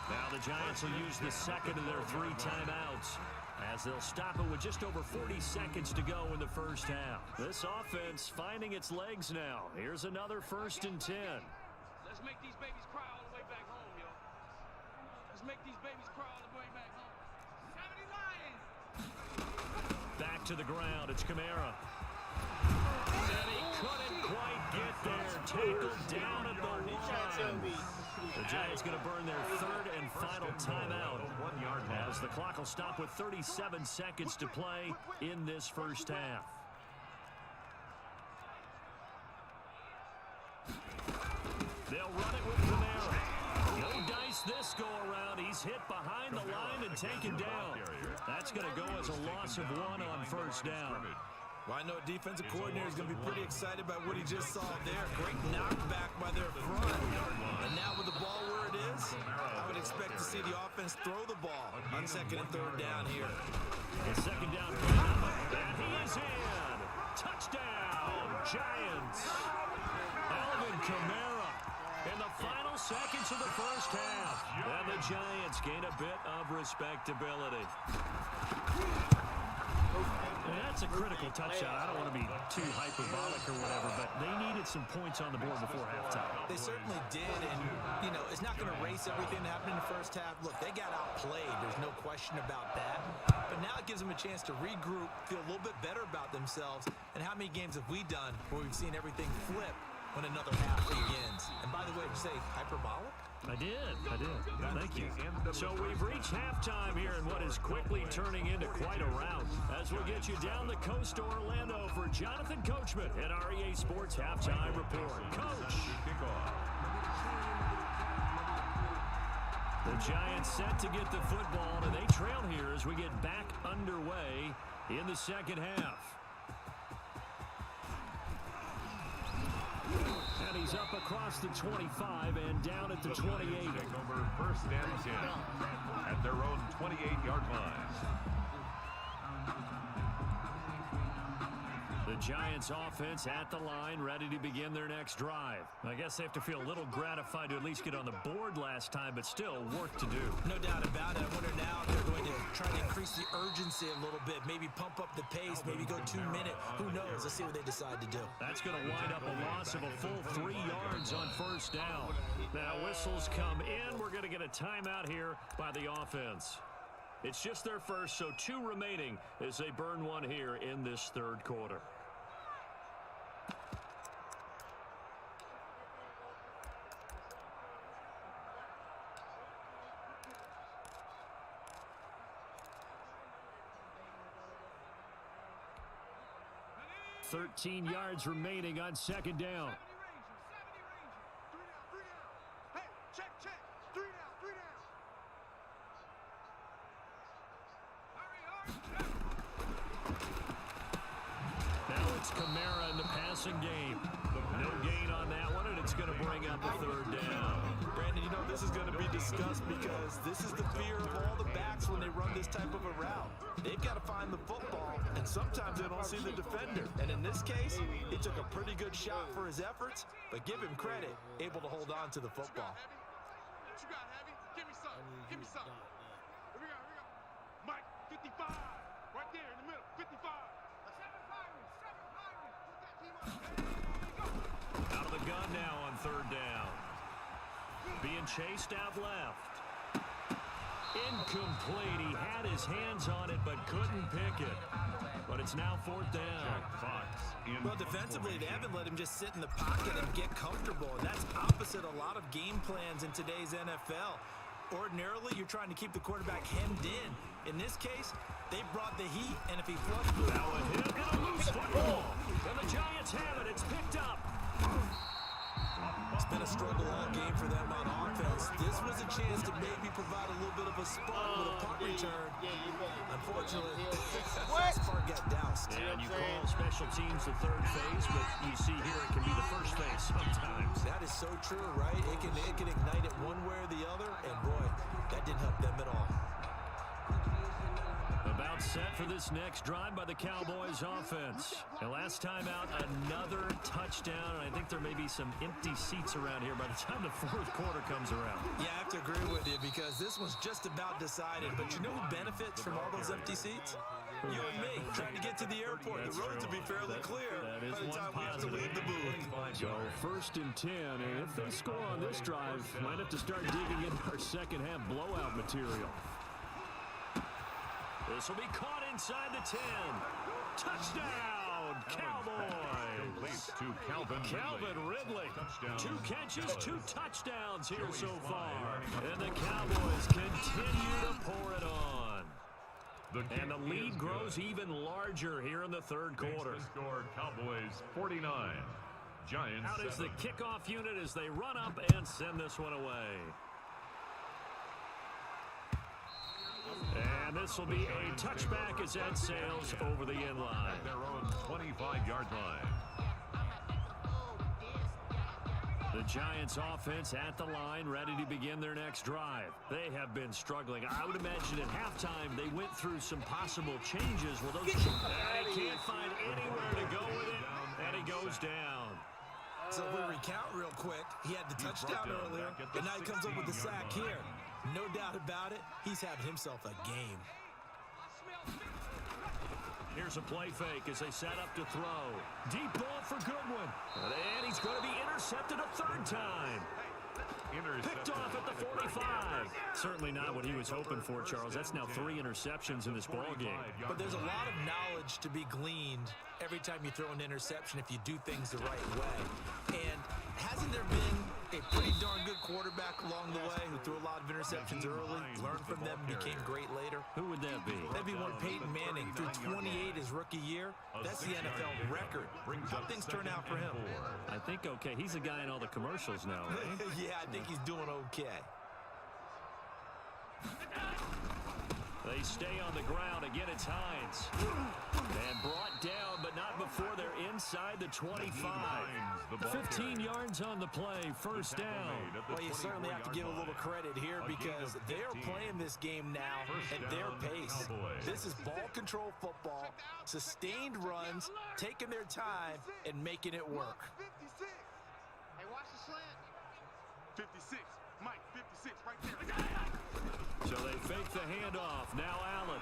S7: Now the Giants will use the second of their 3 timeouts as they'll stop it with just over 40 seconds to go in the first half. This offense finding its legs now. Here's another 1st and 10.
S10: Let's make these babies cry all the way back home, yo. Let's make these babies cry all the way back home. 70 Lions!
S7: Back to the ground. It's Kamara. And he couldn't quite get there. Tackled down at the 1. The Giants going to burn their 3rd and final timeout as the clock will stop with 37 seconds to play in this first half. They'll run it with Kamara. No dice this go around. He's hit behind the line and taken down. That's going to go as a loss of 1 on first down.
S9: Well, I know a defensive coordinator is going to be pretty excited about what he just saw there. Great knockback by their front. And now with the ball where it is, I would expect to see the offense throw the ball on 2nd and 3rd down here.
S7: The 2nd down coming up, and he is in. Touchdown, Giants. Alvin Kamara in the final seconds of the first half. And the Giants gain a bit of respectability. That's a critical touchdown. I don't want to be too hyperbolic or whatever, but they needed some points on the board before halftime.
S9: They certainly did, and, you know, it's not going to erase everything that happened in the first half. Look, they got outplayed. There's no question about that. But now it gives them a chance to regroup, feel a little bit better about themselves. And how many games have we done where we've seen everything flip when another half begins? And by the way, did you say hyperbolic?
S7: I did. Thank you. So we've reached halftime here in what is quickly turning into quite a rout. As we'll get you down the coast to Orlando for Jonathan Coachman at our EA Sports Halftime Report. Coach! The Giants set to get the football, and they trail here as we get back underway in the second half. And he's up across the 25 and down at the 28.
S8: Take over 1st and 10 at their own 28-yard line.
S7: The Giants offense at the line, ready to begin their next drive. I guess they have to feel a little gratified to at least get on the board last time, but still work to do.
S9: No doubt about it. I wonder now if they're going to try to increase the urgency a little bit, maybe pump up the pace, maybe go 2 minute. Who knows? Let's see what they decide to do.
S7: That's going to wind up a loss of a full 3 yards on first down. Now whistles come in. We're going to get a timeout here by the offense. It's just their first, so 2 remaining as they burn 1 here in this 3rd quarter. $13 yards remaining on 2nd down. Now it's Kamara in the passing game. No gain on that one, and it's going to bring up a 3rd down.
S9: Brandon, you know, this is going to be discussed because this is the fear of all the backs when they run this type of a route. They've got to find the football, and sometimes they don't see the defender. And in this case, he took a pretty good shot for his efforts, but give him credit, able to hold on to the football.
S10: What you got, Heavy? Give me some. Give me some. Here we go. Mike, 55. Right there in the middle. 55.
S7: Out of the gun now on 3rd down. Being chased out left. Incomplete. He had his hands on it but couldn't pick it. But it's now 4th down.
S9: Well, defensively, they haven't let him just sit in the pocket and get comfortable. And that's opposite a lot of game plans in today's NFL. Ordinarily, you're trying to keep the quarterback hemmed in In this case, they brought the heat, and if he flushed it,
S7: that one hit and a loose football. And the Giants have it. It's picked up.
S9: It's been a struggle all game for them on offense. This was a chance to maybe provide a little bit of a spark with a punt return. Unfortunately, that spark got doused.
S7: And you call special teams the third phase, but you see here it can be the first phase sometimes.
S9: That is so true, right? It can ignite it one way or the other, and boy, that didn't help them at all.
S7: About set for this next drive by the Cowboys offense. And last time out, another touchdown, and I think there may be some empty seats around here by the time the fourth quarter comes around.
S9: Yeah, I have to agree with you because this one's just about decided. But you know who benefits from all those empty seats? You and me, trying to get to the airport. The roads will be fairly clear
S7: that is
S9: by the time we have to leave the booth.
S7: So 1st and 10, and if they score on this drive, might have to start digging into our second half blowout material. This will be caught inside the 10. Touchdown, Cowboys.
S8: To Calvin
S7: Ridley.
S8: Touchdown.
S7: 2 catches, 2 touchdowns here so far. And the Cowboys continue to pour it on. And the lead grows even larger here in the third quarter.
S8: The score, Cowboys 49. Giants
S7: Out is
S8: 7.
S7: the kickoff unit as they run up and send this one away. And this will be a touchback as Ed sails over the end line.
S8: At their own 25-yard line.
S7: The Giants offense at the line, ready to begin their next drive. They have been struggling. I would imagine at halftime they went through some possible changes. Well, those he can't find anywhere to go with it, and he goes down.
S9: So if we recount real quick, he had the touchdown earlier, and now he comes up with the sack here. No doubt about it, he's having himself a game.
S7: Here's a play fake as they set up to throw. Deep ball for Goodwin. And he's going to be intercepted a third time. Picked off at the 45. Certainly not what he was hoping for, Charles. That's now 3 interceptions in this ball game.
S9: But there's a lot of knowledge to be gleaned every time you throw an interception if you do things the right way. And hasn't there been a pretty darn good quarterback along the way who threw a lot of interceptions early, learned from them, became great later?
S7: Who would that be?
S9: That'd be one Peyton Manning. Threw 28 his rookie year. That's the NFL record. How things turn out for him?
S7: I think okay. He's a guy in all the commercials now, right?
S9: Yeah, I think he's doing okay.
S7: They stay on the ground. Again, it's Hines. And brought down, but not before they're inside the 25. 15 yards on the play, first down.
S9: Well, you certainly have to give a little credit here because they're playing this game now at their pace. This is ball control football, sustained runs, taking their time, and making it work.
S10: Hey, watch the slant. 56. Mike, 56 right there.
S7: So they fake the handoff. Now Allen.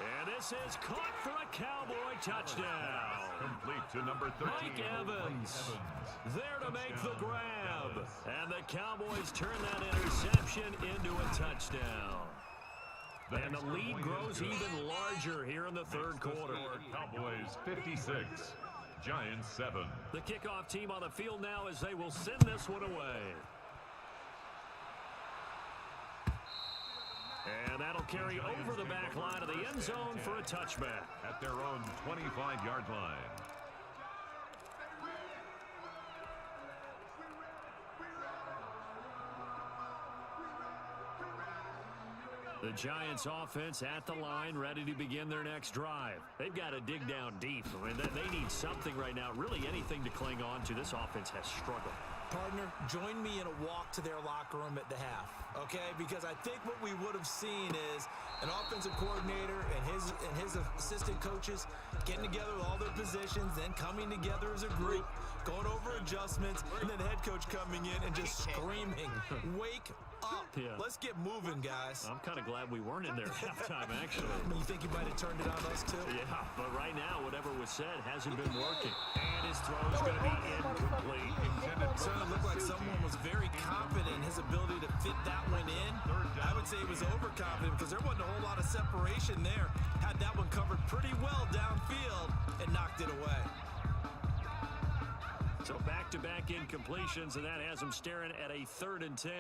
S7: And this is caught for a Cowboy touchdown.
S8: Complete to number 13.
S7: Mike Evans there to make the grab. And the Cowboys turn that interception into a touchdown. And the lead grows even larger here in the third quarter.
S8: Cowboys 56. Giants 7.
S7: The kickoff team on the field now as they will send this one away. And that'll carry over the back line of the end zone for a touchback.
S8: At their own 25-yard line.
S7: The Giants offense at the line, ready to begin their next drive. They've got to dig down deep. I mean, they need something right now, really anything to cling on to. This offense has struggled.
S9: Partner, join me in a walk to their locker room at the half, okay? Because I think what we would have seen is an offensive coordinator and his assistant coaches getting together with all their positions, then coming together as a group, going over adjustments, and then the head coach coming in and just screaming, "Wake up.
S7: Yeah.
S9: Let's get moving, guys."
S7: I'm kind of glad we weren't in there at halftime, actually.
S9: You think he might have turned it on us, too?
S7: Yeah, but right now, whatever was said hasn't been working. And his throw is going to be incomplete.
S9: Certainly looked like someone was very confident in his ability to fit that one in. I would say he was overconfident because there wasn't a whole lot of separation there. Had that one covered pretty well downfield and knocked it away.
S7: So back-to-back incompletions, and that has him staring at a 3rd and 10.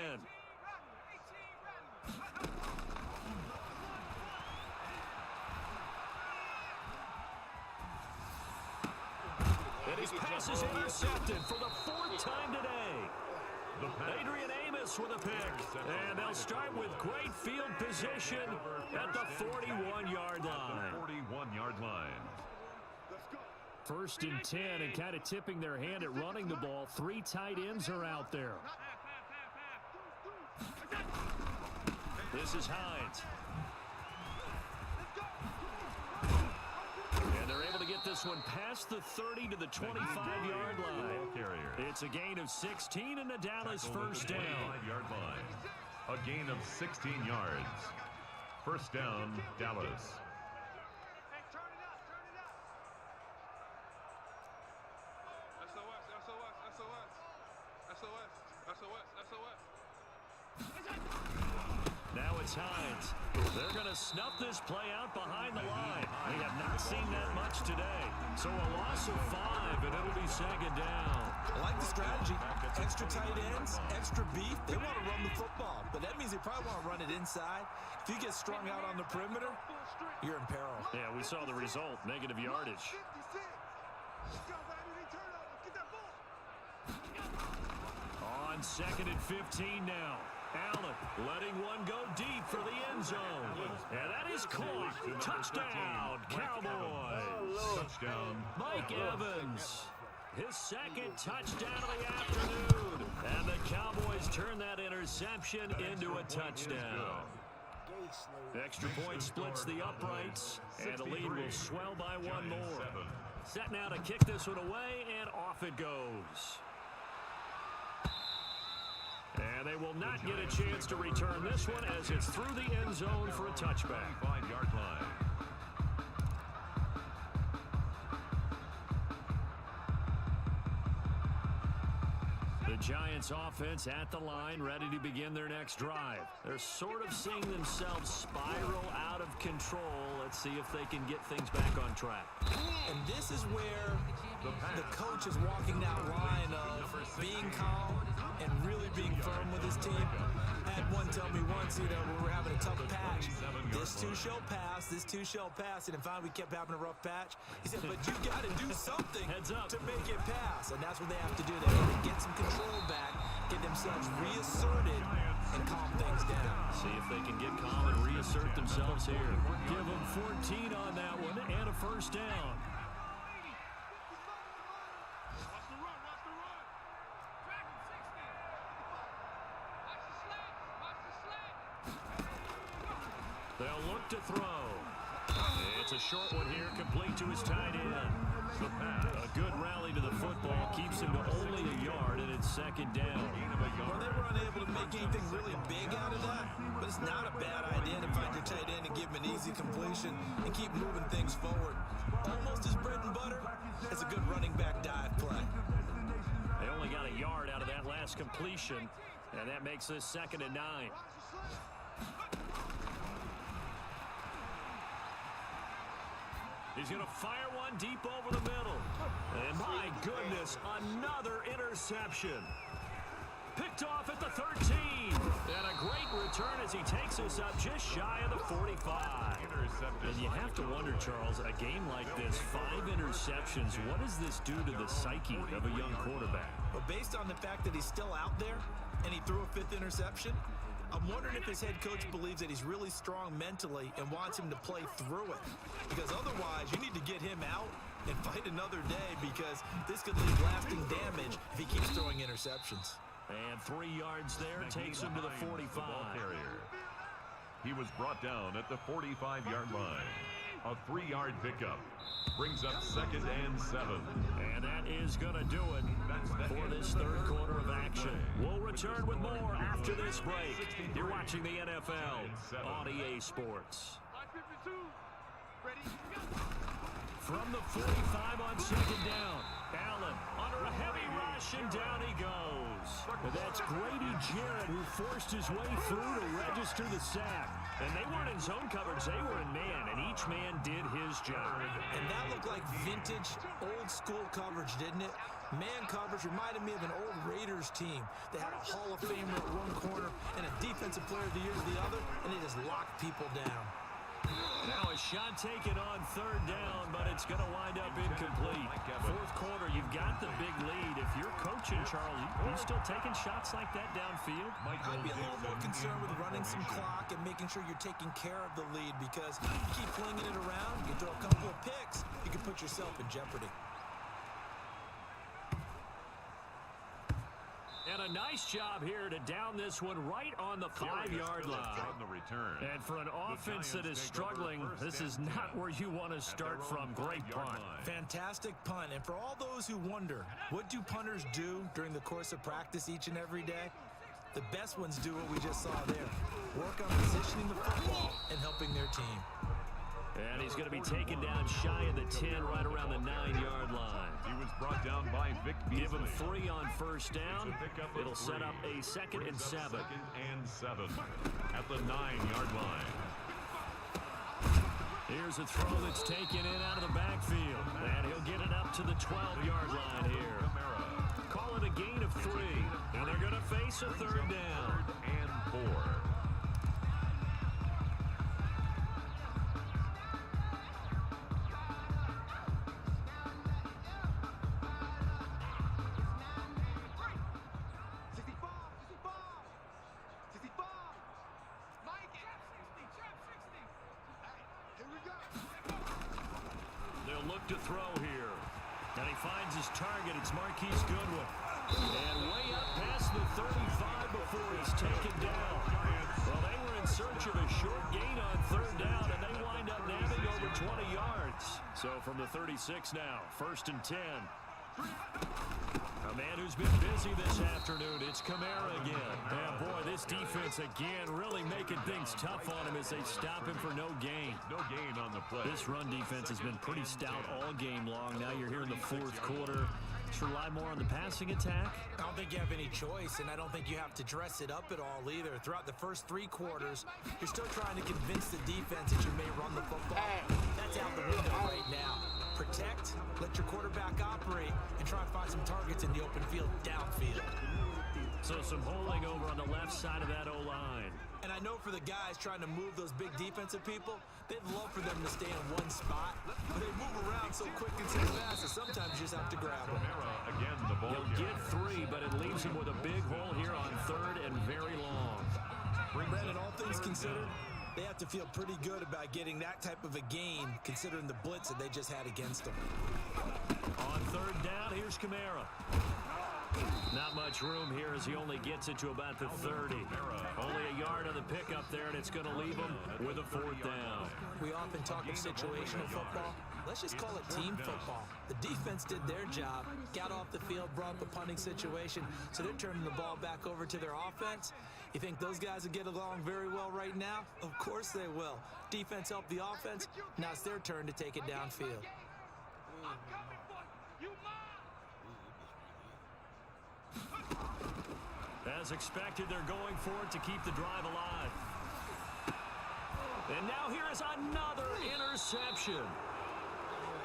S7: His pass is intercepted for the 4th time today. Adrian Amos with a pick. And they'll start with great field position at the 41-yard line.
S8: 41-yard line.
S7: 1st and 10, and kind of tipping their hand at running the ball. 3 tight ends are out there. This is Hines. And they're able to get this one past the 30 to the 25-yard line. It's a gain of 16 and a Dallas first down.
S8: 25-yard line. A gain of 16 yards. First down, Dallas.
S7: Now it's Hines. They're going to snuff this play out behind the line. They have not seen that much today. So a loss of 5, and it'll be 2nd down.
S9: I like the strategy. Extra tight ends, extra beef. They want to run the football, but that means they probably want to run it inside. If you get strung out on the perimeter, you're in peril.
S7: Yeah, we saw the result, negative yardage. On 2nd and 15 now. Allen letting one go deep for the end zone. And that is caught. Touchdown, Cowboys.
S8: Touchdown,
S7: Mike Evans. His 2nd touchdown of the afternoon. And the Cowboys turn that interception into a touchdown. Extra point splits the uprights, and the lead will swell by 1 more. Set now to kick this one away, and off it goes. And they will not get a chance to return this one as it's through the end zone for a touchback.
S8: 5-yard line.
S7: The Giants offense at the line, ready to begin their next drive. They're sort of seeing themselves spiral out of control. Let's see if they can get things back on track.
S9: And this is where the coach is walking that line of being calm and really being firm with his team. I had one tell me once, when we were having a tough patch, this too shall pass, this too shall pass. And finally we kept having a rough patch. He said, but you got to do something to make it pass. And that's what they have to do. They have to get some control back, get themselves reasserted, and calm things down.
S7: See if they can get calm and reassert themselves here. Give them 14 on that one and a first down. They'll look to throw. It's a short one here, complete to his tight end. A good rally to the football keeps him to only a yard, and it's 2nd down.
S9: Well, they were unable to make anything really big out of that, but it's not a bad idea to find your tight end and give him an easy completion and keep moving things forward. Almost his bread and butter. It's a good running back dive play.
S7: They only got a yard out of that last completion, and that makes this 2nd and 9. He's going to fire one deep over the middle. And my goodness, another interception. Picked off at the 13. And a great return as he takes us up just shy of the 45. And you have to wonder, Charles, a game like this, 5 interceptions, what does this do to the psyche of a young quarterback?
S9: Well, based on the fact that he's still out there and he threw a 5th interception, I'm wondering if his head coach believes that he's really strong mentally and wants him to play through it. Because otherwise, you need to get him out and fight another day, because this could leave lasting damage if he keeps throwing interceptions.
S7: And 3 yards there takes him to the 45.
S8: He was brought down at the 45-yard line. A 3-yard pickup brings up 2nd and 7.
S7: And that is going to do it for this 3rd quarter of action. We'll return with more after this break. You're watching the NFL on EA Sports. From the 45 on 2nd down. Allen under a heavy rush, and down he goes. And that's Grady Jarrett, who forced his way through to register the sack. And they weren't in zone coverage, they were in man, and each man did his job.
S9: And that looked like vintage, old-school coverage, didn't it? Man coverage reminded me of an old Raiders team. They had a Hall of Famer at one corner and a Defensive Player of the Year at the other, and they just locked people down.
S7: Now a shot taken on third down, but it's going to wind up incomplete. Fourth quarter, you've got the big lead. If you're coaching, Charles, you still taking shots like that downfield?
S9: I'd be a little more concerned with running some clock and making sure you're taking care of the lead, because if you keep flinging it around, you throw a couple of picks, you can put yourself in jeopardy.
S7: And a nice job here to down this one right on the 5-yard line. And for an offense that is struggling, this is not where you want to start from. Great punt.
S9: Fantastic punt. And for all those who wonder, what do punters do during the course of practice each and every day? The best ones do what we just saw there. Work on positioning the football and helping their team.
S7: And he's going to be taken down shy of the 10, right around the 9-yard line.
S8: He was brought down by Vic Beasley.
S7: Give him 3 on first down. It'll set up a 2nd and 7.
S8: 2nd and 7 at the 9-yard line.
S7: Here's a throw that's taken in out of the backfield. And he'll get it up to the 12-yard line here. Call it a gain of 3. And they're going to face a 3rd down.
S8: 3rd and 4.
S7: Look to throw here. And he finds his target. It's Marquise Goodwin. And way up past the 35 before he's taken down. Well, they were in search of a short gain on 3rd down, and they wind up nabbing over 20 yards. So from the 36 now, 1st and 10. A man who's been busy this afternoon, it's Kamara again. And boy, this defense again really making things tough on him as they stop him for no gain.
S8: No gain on the play.
S7: This run defense has been pretty stout all game long. Now you're here in the 4th quarter. Just rely more on the passing attack.
S9: I don't think you have any choice, and I don't think you have to dress it up at all either. Throughout the first 3 quarters, you're still trying to convince the defense that you may run the football. That's out the window right now. Protect, let your quarterback operate, and try and find some targets in the open field downfield.
S7: So some holding over on the left side of that O-line.
S9: And I know for the guys trying to move those big defensive people, they'd love for them to stay in one spot, but they move around so quick and so fast that sometimes you just have to grab them.
S8: Again, the ball.
S7: He'll get 3, but it leaves him with a big hole here on 3rd and very long.
S9: Brandon, all things considered, they have to feel pretty good about getting that type of a gain, considering the blitz that they just had against them.
S7: On 3rd down, here's Kamara. Not much room here as he only gets it to about the 30. Only a yard on the pickup there, and it's going to leave him with a 4th down.
S9: We often talk of situational football. Let's just call it team football. The defense did their job, got off the field, brought up a punting situation, so they're turning the ball back over to their offense. You think those guys will get along very well right now? Of course they will. Defense helped the offense. Now it's their turn to take it downfield.
S7: As expected, they're going for it to keep the drive alive. And now here is another interception.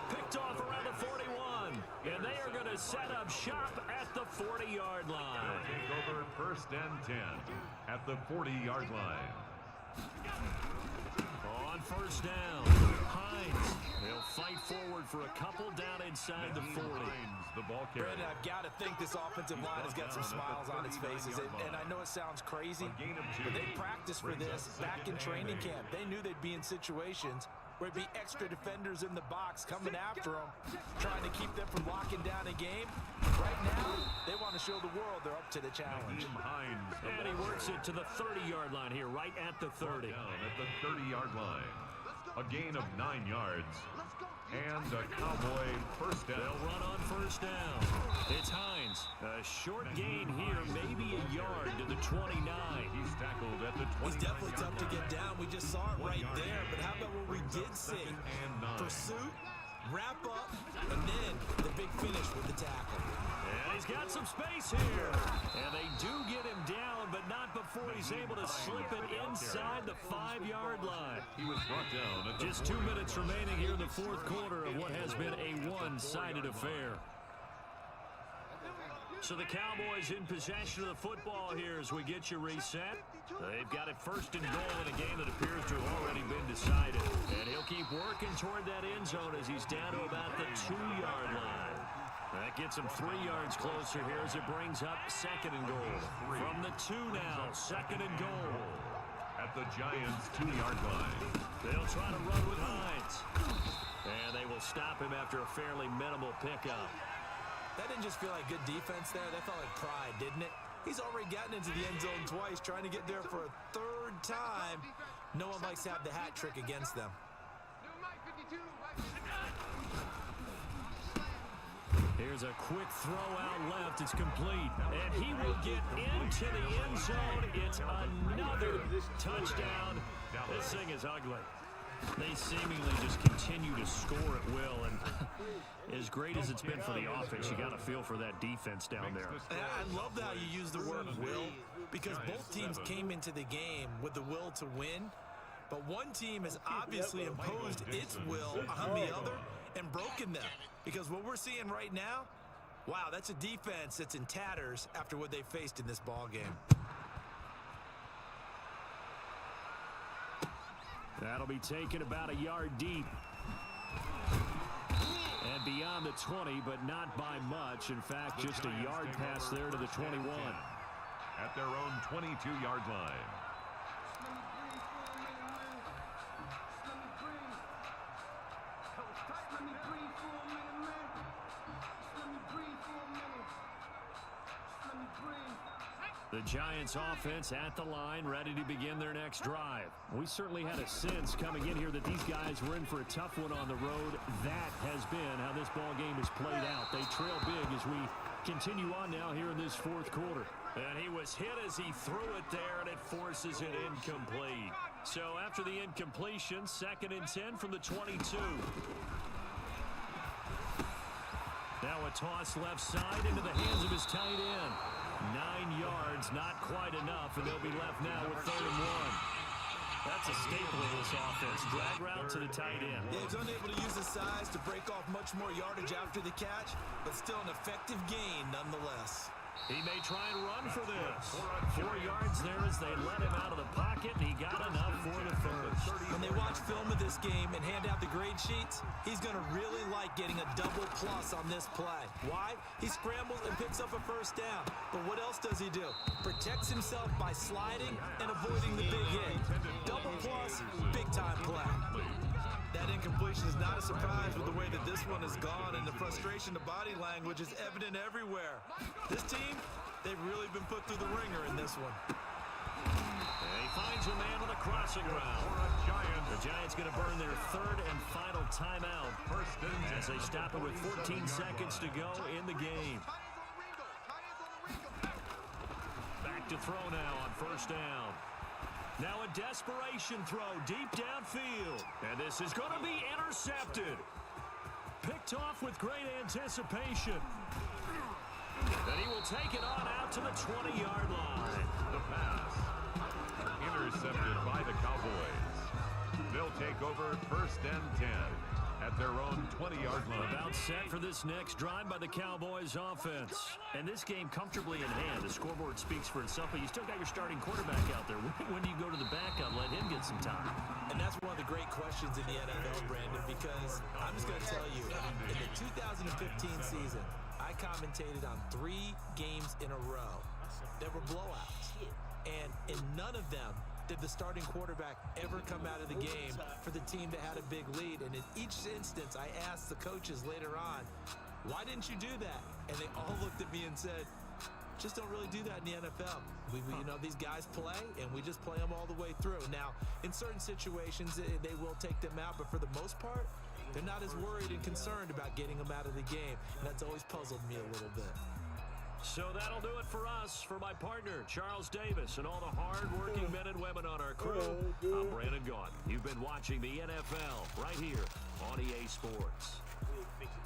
S7: Picked off around the 41. And they are going to set up shop at the 40-yard line.
S8: Take over 1st and 10 at the 40-yard line.
S7: On 1st down, Hines. They'll fight forward for a couple down inside the 40.
S8: The ball carrier.
S9: Brandon, I've got to think this offensive line has got some smiles on its faces. And I know it sounds crazy, but they practiced for this back in training camp. They knew they'd be in situations where it'd be extra defenders in the box coming after them, trying to keep them from locking down a game. Right now, they want to show the world they're up to the challenge.
S7: And he works it to the 30-yard line here, right at the 30.
S8: Down at the 30-yard line. A gain of 9 yards. And a Cowboy 1st down.
S7: They'll run on 1st down. It's Hines. A short gain here, maybe a yard to the 29.
S8: He's tackled at the 29.
S9: He's definitely tough to get down. We just saw it right there. But how about what we did see? Pursuit, wrap up, and then the big finish with the tackle.
S7: And he's got some space here. And they do get him down, but not before he's able to slip it inside the 5-yard line.
S8: He was brought down at
S7: just 2 minutes remaining here in the 4th quarter of what has been a one-sided affair. So the Cowboys in possession of the football here as we get you reset. They've got it first and goal in a game that appears to have already been decided. And he'll keep working toward that end zone as he's down to about the 2-yard line. That gets him 3 yards closer here as it brings up second and goal. From the 2 now, second and goal.
S8: At the Giants' 2-yard line.
S7: They'll try to run with Hines. And they will stop him after a fairly minimal pickup.
S9: That didn't just feel like good defense there. That felt like pride, didn't it? He's already gotten into the end zone twice, trying to get there for a 3rd time. No one likes to have the hat trick against them.
S7: Here's a quick throw out left. It's complete. And he will get into the end zone. It's another touchdown. This thing is ugly. They seemingly just continue to score at will, and as great as it's been for the offense, you got to feel for that defense down there.
S9: I love how you use the word will, because both teams came into the game with the will to win, but one team has obviously imposed its will on the other and broken them, because what we're seeing right now, wow, that's a defense that's in tatters after what they faced in this ball game.
S7: That'll be taken about a yard deep. And beyond the 20, but not by much. In fact, just a yard pass there to the 21.
S8: At their own 22-yard line.
S7: The Giants offense at the line, ready to begin their next drive. We certainly had a sense coming in here that these guys were in for a tough one on the road. That has been how this ball game has played out. They trail big as we continue on now here in this 4th quarter. And he was hit as he threw it there, and it forces it incomplete. So after the incompletion, 2nd and 10 from the 22. Now a toss left side into the hands of his tight end. 9 yards, not quite enough, and they'll be left now with 3rd and 1. That's a staple of this offense. Drag route to the tight end.
S9: Yeah, he's unable to use his size to break off much more yardage after the catch, but still an effective gain nonetheless.
S7: He may try and run for this. 4 yards there as they let him out of the pocket, and he got enough for the first.
S9: When they watch film of this game and hand out the grade sheets, he's going to really like getting a double plus on this play. Why? He scrambles and picks up a first down. But what else does he do? Protects himself by sliding and avoiding the big hit. Double plus, big-time play. That incompletion is not a surprise with the way that this one has gone, and the frustration of body language is evident everywhere. This team, they've really been put through the ringer in this one.
S7: And he finds a man on the crossing route. The Giants going to burn their 3rd and final timeout as they stop it with 14 seconds to go in the game. Back to throw now on 1st down. Now a desperation throw deep downfield. And this is going to be intercepted. Picked off with great anticipation. And he will take it on out to the 20-yard line.
S8: The pass. Intercepted by the Cowboys. They'll take over 1st and 10 at their own 20-yard line.
S7: About set for this next drive by the Cowboys offense. And this game comfortably in hand. The scoreboard speaks for itself, but you still got your starting quarterback out there. When do you go to the backup, let him get some time?
S9: And that's one of the great questions in the NFL, Brandon, because I'm just going to tell you, in the 2015 season, I commentated on 3 games in a row that were blowouts. And in none of them did the starting quarterback ever come out of the game for the team that had a big lead. And in each instance, I asked the coaches later on, why didn't you do that? And they all looked at me and said, just don't really do that in the NFL. You know, these guys play, and we just play them all the way through. Now, in certain situations, they will take them out, but for the most part, they're not as worried and concerned about getting them out of the game. And that's always puzzled me a little bit.
S7: So that'll do it for us. For my partner, Charles Davis, and all the hard-working men and women on our crew, I'm Brandon Gaudin. You've been watching the NFL right here on EA Sports.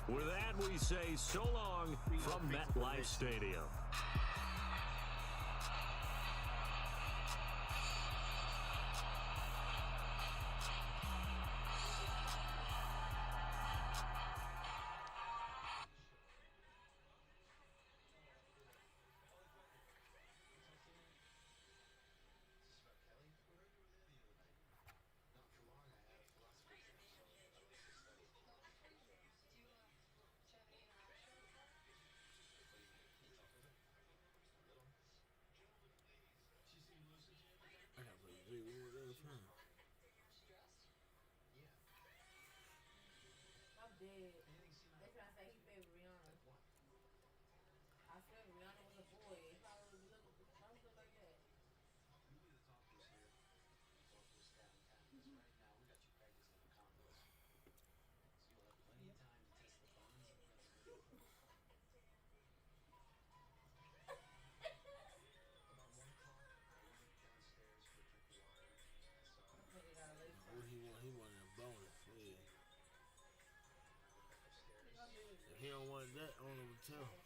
S7: With that, we say so long from MetLife Stadium.
S1: dead. They trying to say he favored Rihanna. I swear Rihanna was a boy. He probably look like that. Nigga got a lace
S3: Oh, he wanted a bonus. Yeah. If he don't want that, I don't know what to tell him.